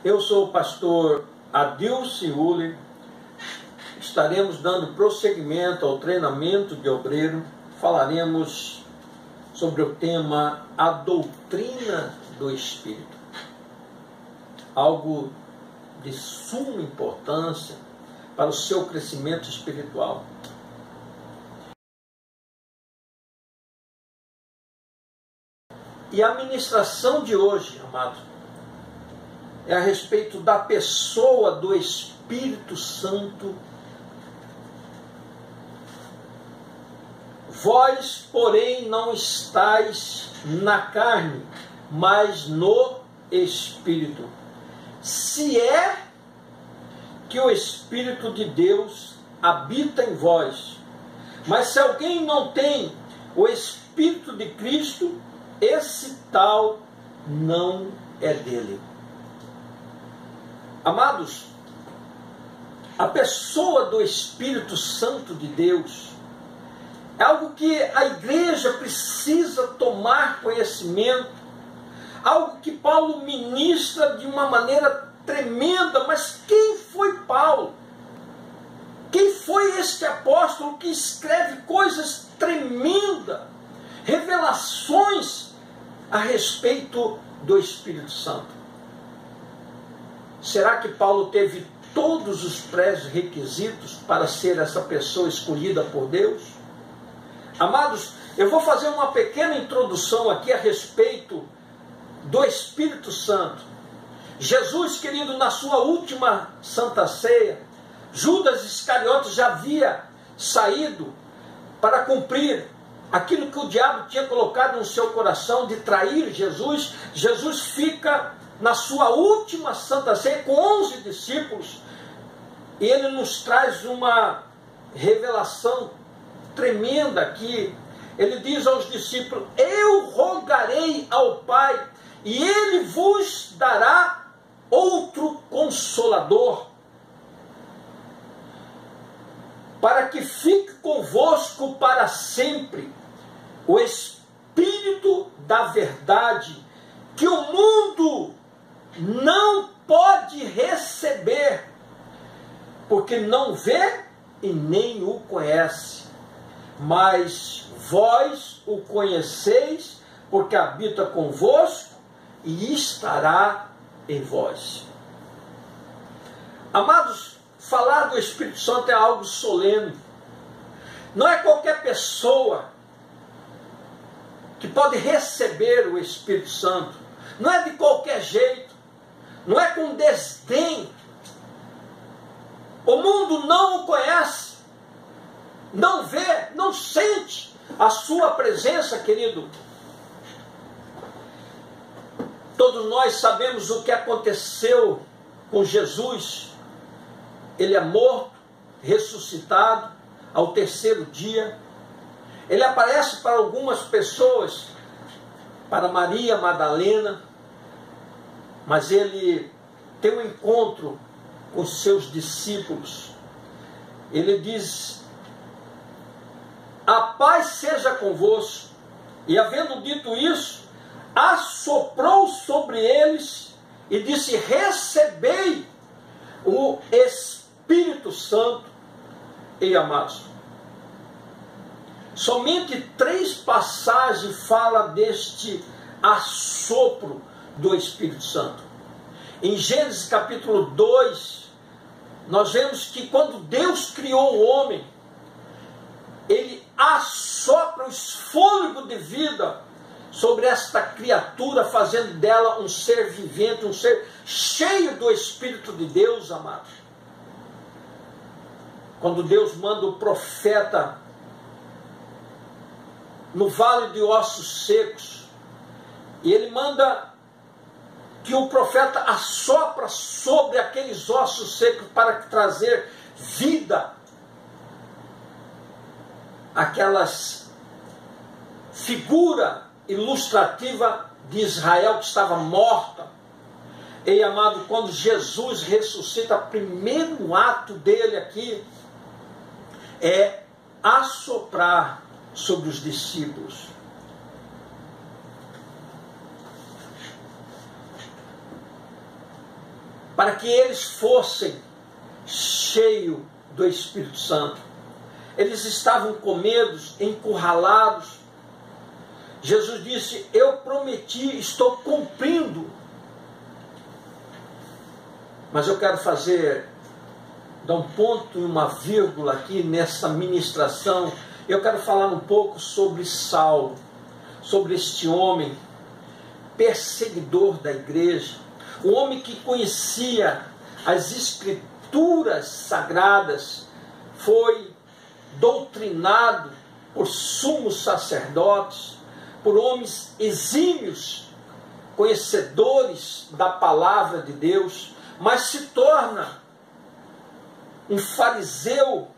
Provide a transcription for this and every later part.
Eu sou o pastor Adilson Uller. Estaremos dando prosseguimento ao treinamento de obreiro. Falaremos sobre o tema a doutrina do Espírito. Algo de suma importância para o seu crescimento espiritual. E a ministração de hoje, amados, é a respeito da pessoa do Espírito Santo. Vós, porém, não estáis na carne, mas no Espírito. Se é que o Espírito de Deus habita em vós. Mas se alguém não tem o Espírito de Cristo, esse tal não é dele. Amados, a pessoa do Espírito Santo de Deus é algo que a igreja precisa tomar conhecimento, algo que Paulo ministra de uma maneira tremenda. Mas quem foi Paulo? Quem foi este apóstolo que escreve coisas tremendas, revelações a respeito do Espírito Santo? Será que Paulo teve todos os pré-requisitos para ser essa pessoa escolhida por Deus? Amados, eu vou fazer uma pequena introdução aqui a respeito do Espírito Santo. Jesus, querido, na sua última Santa Ceia, Judas Iscariotes já havia saído para cumprir aquilo que o diabo tinha colocado no seu coração de trair Jesus. Jesus fica na sua última Santa Ceia com 11 discípulos. E ele nos traz uma revelação tremenda aqui. Ele diz aos discípulos: eu rogarei ao Pai, e ele vos dará outro Consolador, para que fique convosco para sempre, o Espírito da verdade, que o mundo não pode receber, porque não vê e nem o conhece. Mas vós o conheceis, porque habita convosco e estará em vós. Amados, falar do Espírito Santo é algo solene. Não é qualquer pessoa que pode receber o Espírito Santo. Não é de qualquer jeito. Não é com desdém. O mundo não o conhece, não vê, não sente a sua presença, querido. Todos nós sabemos o que aconteceu com Jesus. Ele é morto, ressuscitado ao terceiro dia. Ele aparece para algumas pessoas, para Maria Madalena, mas ele tem um encontro com os seus discípulos. Ele diz: a paz seja convosco. E havendo dito isso, assoprou sobre eles e disse: recebei o Espírito Santo. E amados, somente 3 passagens falam deste assopro do Espírito Santo. Em Gênesis capítulo 2, nós vemos que quando Deus criou o homem, ele assopra os fôlegos de vida sobre esta criatura, fazendo dela um ser vivente, um ser cheio do Espírito de Deus, amados. Quando Deus manda o profeta no vale de ossos secos, e ele manda que o profeta assopra sobre aqueles ossos secos para trazer vida aquelas figura ilustrativa de Israel que estava morta. E amado, quando Jesus ressuscita, o primeiro ato dele aqui é assoprar sobre os discípulos. para que eles fossem cheios do Espírito Santo. Eles estavam com medo, encurralados. Jesus disse: eu prometi, estou cumprindo. Mas eu quero dar um ponto e uma vírgula aqui nessa ministração. Eu quero falar um pouco sobre Saulo, sobre este homem perseguidor da igreja, um homem que conhecia as escrituras sagradas, foi doutrinado por sumos sacerdotes, por homens exímios, conhecedores da palavra de Deus, mas se torna um fariseu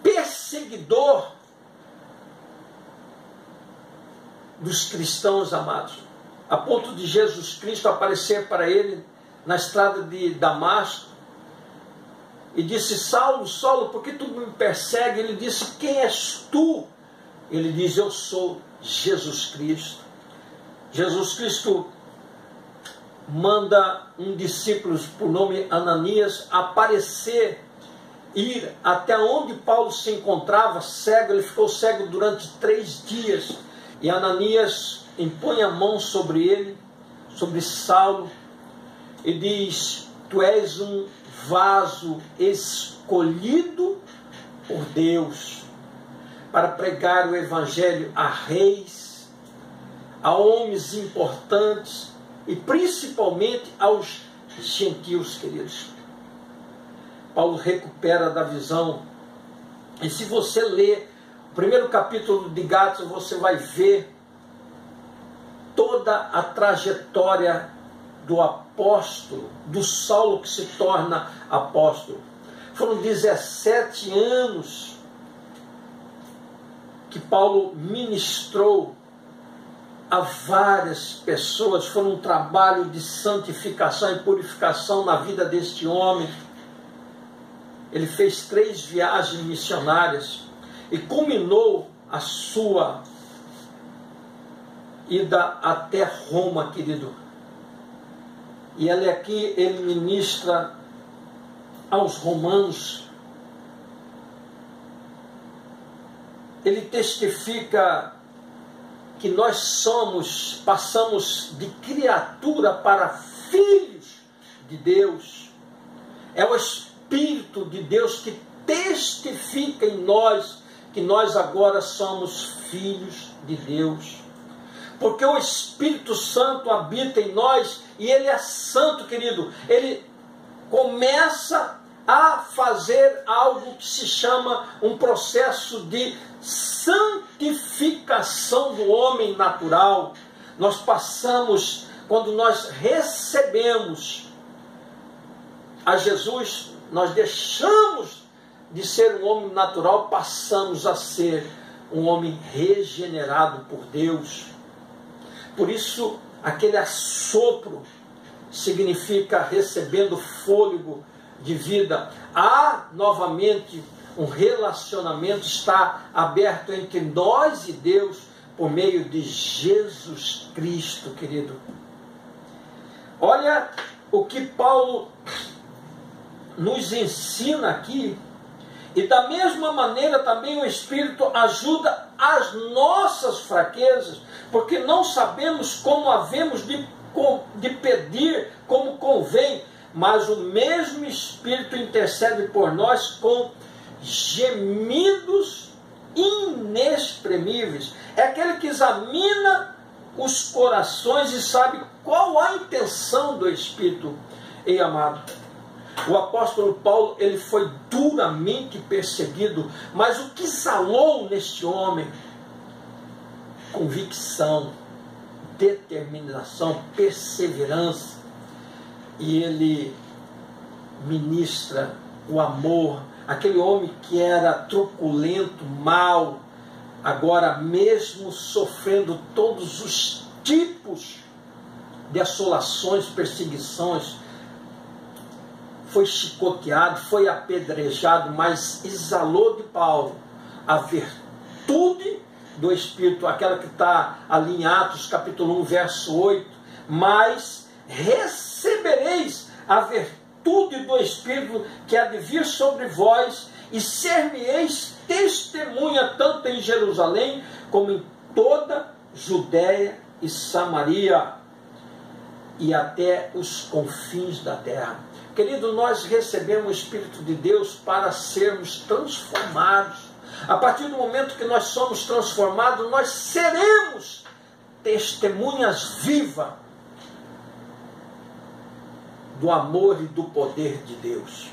perseguidor dos cristãos amados, a ponto de Jesus Cristo aparecer para ele na estrada de Damasco e disse: Saulo, Saulo, por que tu me persegue? Ele disse: quem és tu? Ele diz: eu sou Jesus Cristo. Jesus Cristo manda um discípulo por nome Ananias aparecer, ir até onde Paulo se encontrava cego. Ele ficou cego durante 3 dias. E Ananias impõe a mão sobre ele, sobre Saulo, e diz: tu és um vaso escolhido por Deus para pregar o evangelho a reis, a homens importantes e principalmente aos gentios, queridos. Paulo recupera da visão. E se você ler o primeiro capítulo de Gálatas, você vai ver toda a trajetória do apóstolo, do Saulo que se torna apóstolo. Foram 17 anos que Paulo ministrou a várias pessoas. Foi um trabalho de santificação e purificação na vida deste homem. Ele fez 3 viagens missionárias e culminou a sua ida até Roma, querido. E ele ministra aos romanos. Ele testifica que nós passamos de criatura para filhos de Deus. É o Espírito de Deus que testifica em nós que nós agora somos filhos de Deus. Porque o Espírito Santo habita em nós e ele é santo, querido. Ele começa a fazer algo que se chama um processo de santificação do homem natural. Nós passamos, quando nós recebemos a Jesus, nós deixamos de ser um homem natural, passamos a ser um homem regenerado por Deus. Por isso, aquele assopro significa recebendo fôlego de vida. Há novamente um relacionamento, está aberto entre nós e Deus por meio de Jesus Cristo, querido. Olha o que Paulo nos ensina aqui. E da mesma maneira também o Espírito ajuda as nossas fraquezas, porque não sabemos como havemos de pedir como convém, mas o mesmo Espírito intercede por nós com gemidos inexprimíveis. É aquele que examina os corações e sabe qual a intenção do Espírito. Ei, amado, o apóstolo Paulo, ele foi duramente perseguido, mas o que exalou neste homem? Convicção, determinação, perseverança. E ele ministra o amor. Aquele homem que era truculento, mau, agora mesmo sofrendo todos os tipos de assolações, perseguições, foi chicoteado, foi apedrejado, mas exalou de Paulo a virtude do Espírito, aquela que está ali em Atos capítulo 1, verso 8, mas recebereis a virtude do Espírito que há de vir sobre vós, e ser-me-eis testemunha tanto em Jerusalém como em toda Judéia e Samaria e até os confins da terra. Querido, nós recebemos o Espírito de Deus para sermos transformados. A partir do momento que nós somos transformados, nós seremos testemunhas vivas do amor e do poder de Deus.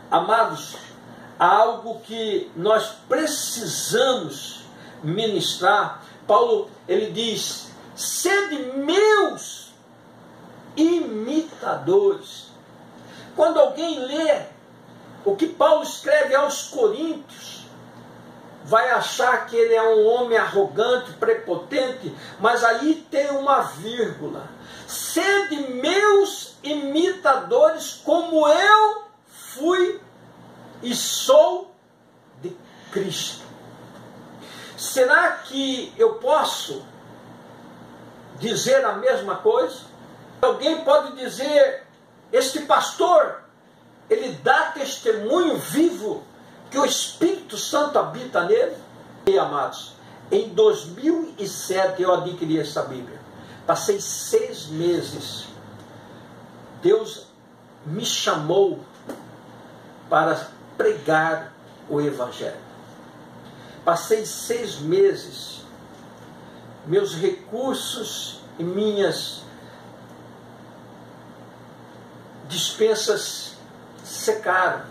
Amados, há algo que nós precisamos ministrar. Paulo, ele diz: sede meus imitadores. Quando alguém lê o que Paulo escreve aos Coríntios, vai achar que ele é um homem arrogante, prepotente, mas aí tem uma vírgula. Sede meus imitadores, como eu fui e sou de Cristo. Será que eu posso dizer a mesma coisa? Alguém pode dizer: este pastor, ele dá testemunho vivo que o Espírito Santo habita nele? E amados, em 2007 eu adquiri essa Bíblia. Passei 6 meses. Deus me chamou para pregar o Evangelho. Passei 6 meses. Meus recursos e minhas dispensas secaram.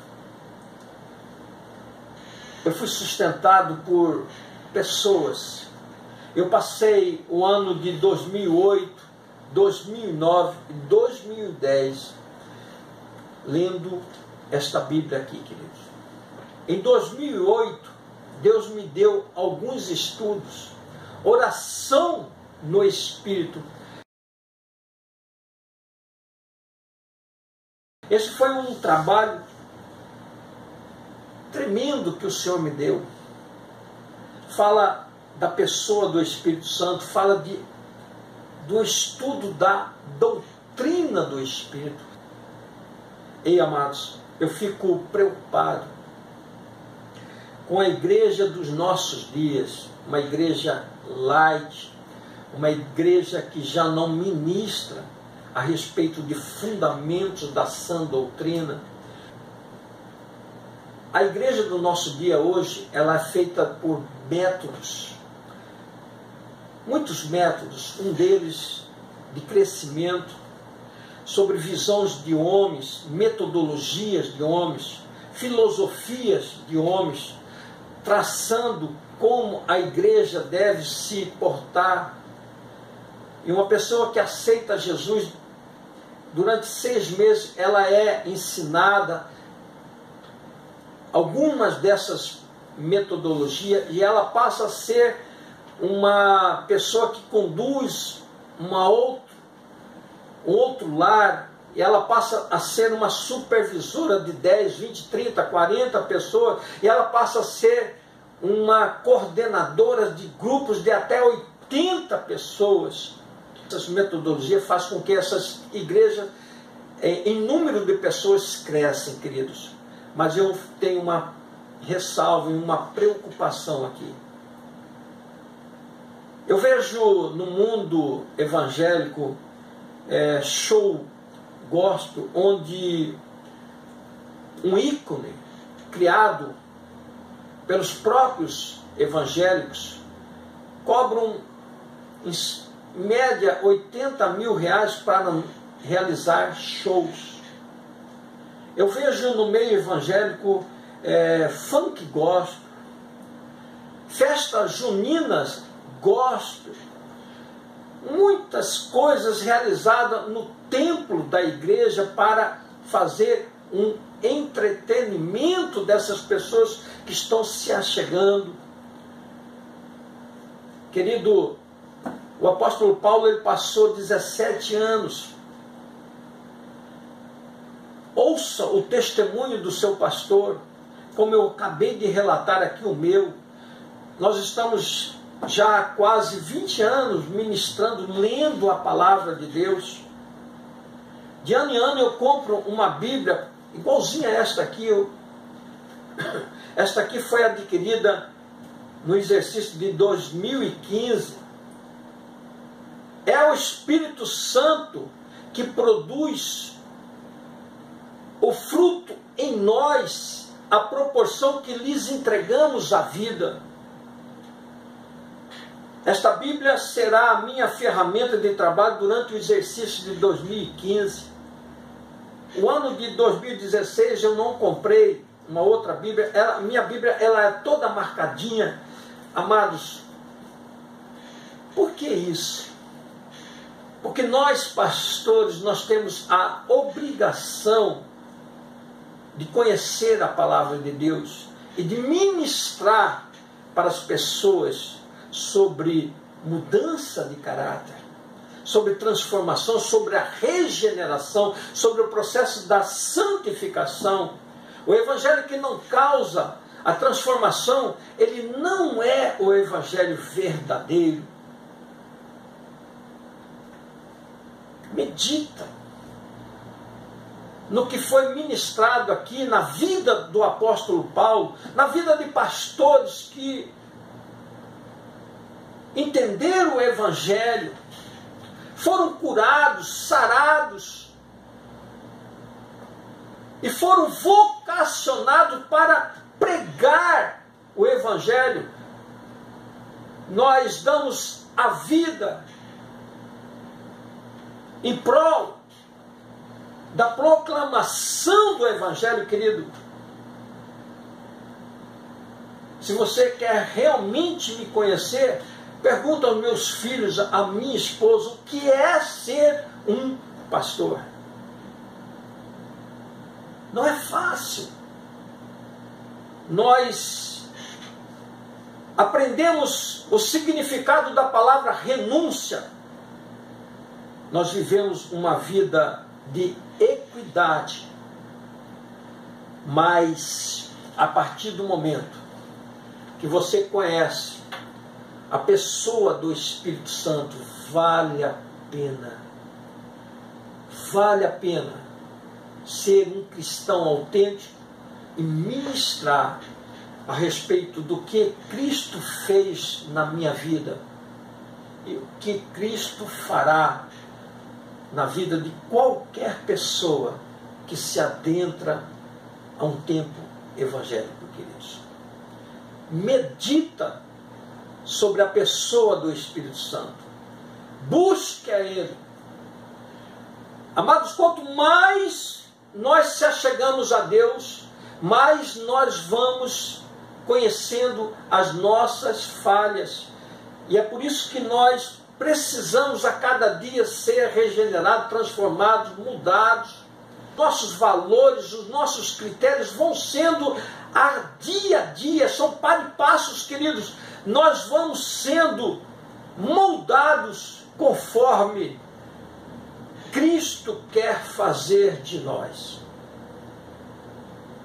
Eu fui sustentado por pessoas. Eu passei o ano de 2008, 2009 e 2010 lendo esta Bíblia aqui, queridos. Em 2008, Deus me deu alguns estudos, oração no Espírito. Esse foi um trabalho tremendo que o Senhor me deu. Fala da pessoa do Espírito Santo, fala do estudo da doutrina do Espírito. Ei, amados, eu fico preocupado com a igreja dos nossos dias, uma igreja light, uma igreja que já não ministra a respeito de fundamentos da sã doutrina. A igreja do nosso dia hoje, ela é feita por métodos, muitos métodos, um deles de crescimento, sobre visões de homens, metodologias de homens, filosofias de homens, traçando como a igreja deve se portar. E uma pessoa que aceita Jesus, durante 6 meses, ela é ensinada algumas dessas metodologias e ela passa a ser uma pessoa que conduz um outro lar, e ela passa a ser uma supervisora de 10, 20, 30, 40 pessoas, e ela passa a ser uma coordenadora de grupos de até 80 pessoas. Essas metodologias fazem com que essas igrejas, em número de pessoas, cresçam, queridos. Mas eu tenho uma ressalva e uma preocupação aqui. Eu vejo no mundo evangélico show gospel, onde um ícone criado pelos próprios evangélicos cobram em média R$80 mil para realizar shows. Eu vejo no meio evangélico funk gospel, festas juninas gospel, muitas coisas realizadas no templo da igreja para fazer um entretenimento dessas pessoas que estão se achegando. Querido, o apóstolo Paulo, ele passou 17 anos. Ouça o testemunho do seu pastor, como eu acabei de relatar aqui o meu. Nós estamos já há quase 20 anos ministrando, lendo a palavra de Deus. De ano em ano eu compro uma Bíblia igualzinha a esta aqui. Esta aqui foi adquirida no exercício de 2015. É o Espírito Santo que produz o fruto em nós, à proporção que lhes entregamos a vida. Esta Bíblia será a minha ferramenta de trabalho durante o exercício de 2015. O ano de 2016 eu não comprei uma outra Bíblia. A minha Bíblia ela é toda marcadinha. Amados, por que isso? Porque nós, pastores, nós temos a obrigação de conhecer a palavra de Deus e de ministrar para as pessoas sobre mudança de caráter, sobre transformação, sobre a regeneração, sobre o processo da santificação. O evangelho que não causa a transformação, ele não é o evangelho verdadeiro. Medita no que foi ministrado aqui na vida do apóstolo Paulo, na vida de pastores que entenderam o evangelho, foram curados, sarados e foram vocacionados para pregar o evangelho. Nós damos a vida em prol da proclamação do evangelho, querido. Se você quer realmente me conhecer, pergunta aos meus filhos, à minha esposa, o que é ser um pastor. Não é fácil. Nós aprendemos o significado da palavra renúncia. Nós vivemos uma vida de equidade. Mas, a partir do momento que você conhece a pessoa do Espírito Santo, vale a pena ser um cristão autêntico e ministrar a respeito do que Cristo fez na minha vida e o que Cristo fará na vida de qualquer pessoa que se adentra a um tempo evangélico, queridos. Medita sobre a pessoa do Espírito Santo. Busque a Ele. Amados, quanto mais nós se achegamos a Deus, mais nós vamos conhecendo as nossas falhas. E é por isso que nós precisamos a cada dia ser regenerados, transformados, mudados. Nossos valores, os nossos critérios vão sendo a dia, são passos, queridos. Nós vamos sendo moldados conforme Cristo quer fazer de nós.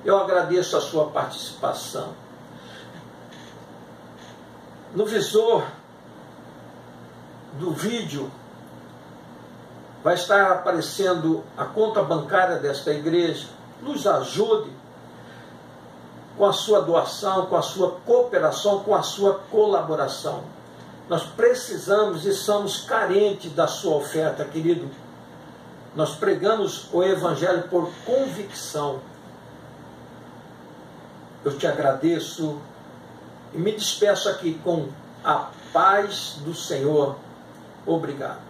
Eu agradeço a sua participação. No visor do vídeo vai estar aparecendo a conta bancária desta igreja. Nos ajude com a sua doação, com a sua cooperação, com a sua colaboração. Nós precisamos e somos carentes da sua oferta, querido. Nós pregamos o Evangelho por convicção. Eu te agradeço e me despeço aqui com a paz do Senhor. Obrigado.